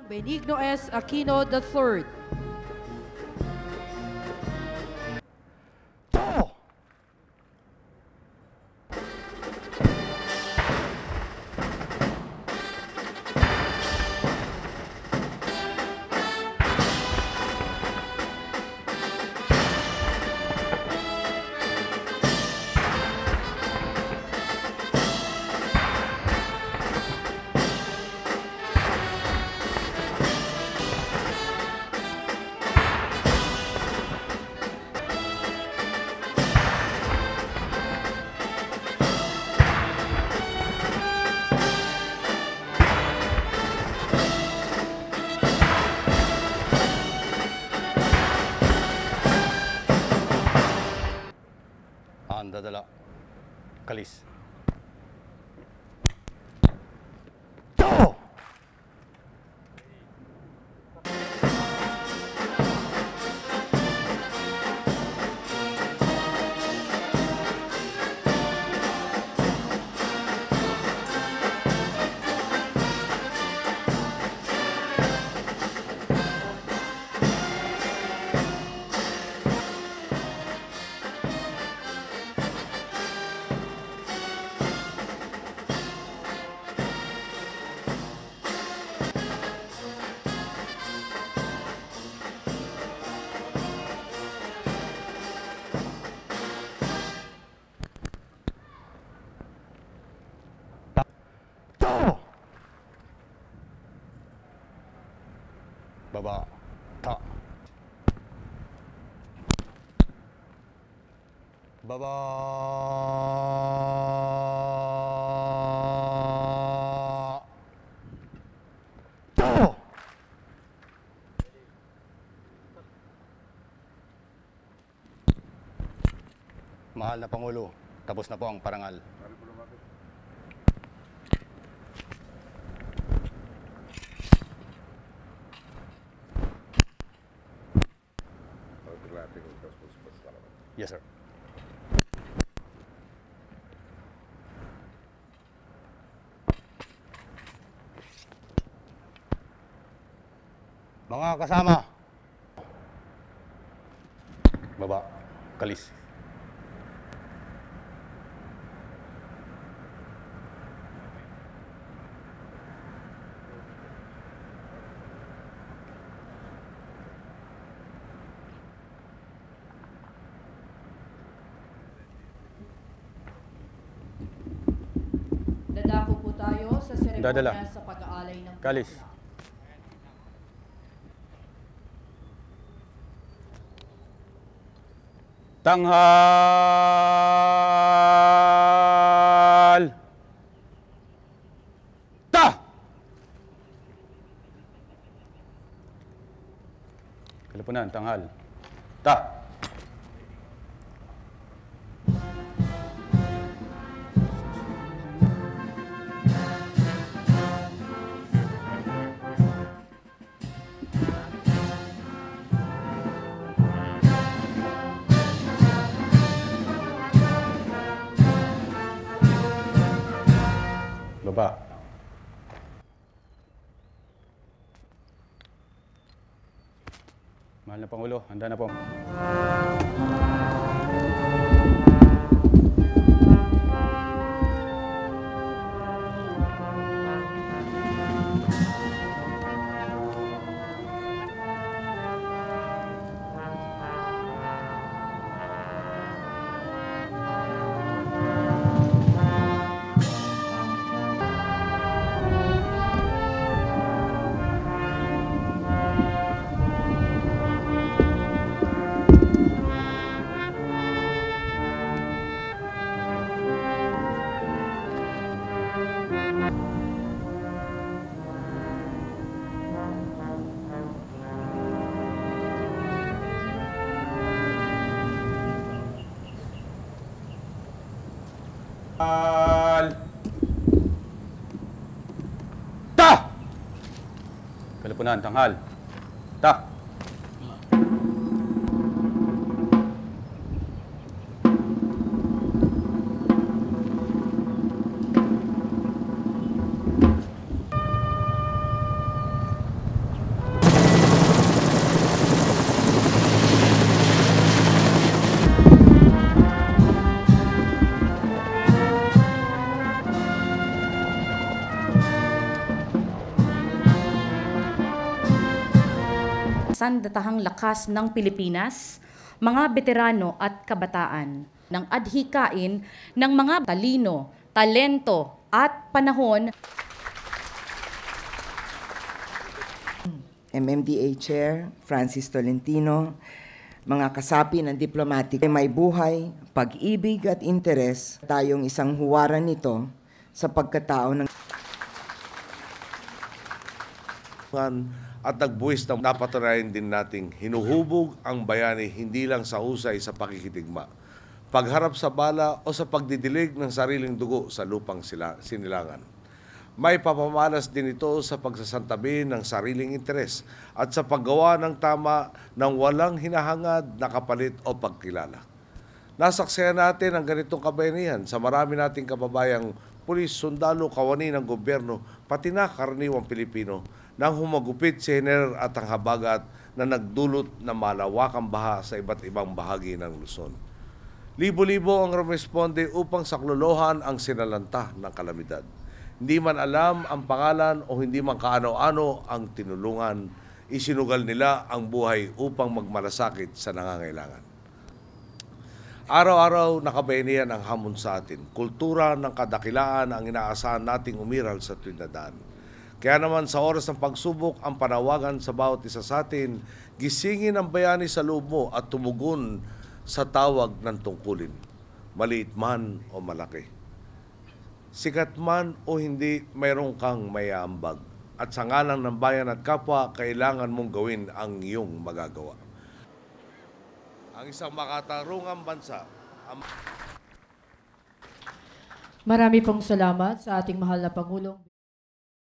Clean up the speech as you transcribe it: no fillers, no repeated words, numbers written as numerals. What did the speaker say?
Benigno S. Aquino III. Dadala. Kalis. Baba. Ta. Baba. Ta. Mahal na Pangulo, tapos na po ang parangal. Yes, sir. Mga kasama. Baba. Kalis. Dadako po tayo sa seremonya Dadala. sa pag-aalay ng Kalis. pula. Tanghal! Ta! Kalipunan, tanghal. Ta! Baba. Mahal na Pangulo, handa na po. Ta! Kalipunan, tanghal. Ta! sandatahang lakas ng Pilipinas, mga veterano at kabataan, ng adhikain ng mga talino, talento at panahon. MMDA Chair Francis Tolentino, mga kasapi ng diplomatic, may buhay, pag-ibig at interes, tayong isang huwaran nito sa pagkatao ng at nagbuwis na napatunayan din nating hinuhubog ang bayani hindi lang sa husay sa pakikitigma, pagharap sa bala o sa pagdidilig ng sariling dugo sa lupang sinilangan. May papamalas din ito sa pagsasantabi ng sariling interes at sa paggawa ng tama ng walang hinahangad na kapalit o pagkilala. Nasaksihan natin ang ganitong kabayanihan sa marami nating kababayang pulis, sundalo, kawani ng gobyerno, pati na karaniwang Pilipino nang humagupit si Hener at ang habagat na nagdulot ng malawakang baha sa iba't ibang bahagi ng Luzon. Libo-libo ang rumesponde upang saklolohan ang sinalanta ng kalamidad. Hindi man alam ang pangalan o hindi man kaano-ano ang tinulungan, isinugal nila ang buhay upang magmalasakit sa nangangailangan. Araw-araw nakabayanihan ang hamon sa atin. Kultura ng kadakilaan ang inaasahan nating umiral sa tuwing nadaan. Kaya naman sa oras ng pagsubok, ang panawagan sa bawat isa sa atin, gisingin ang bayani sa loob mo at tumugon sa tawag ng tungkulin, maliit man o malaki. Sikat man o hindi, mayroon kang mayambag. At sa ngalan ng bayan at kapwa, kailangan mong gawin ang iyong magagawa. Ang isang makatarungang bansa. Marami pong salamat sa ating mahal na Pangulong.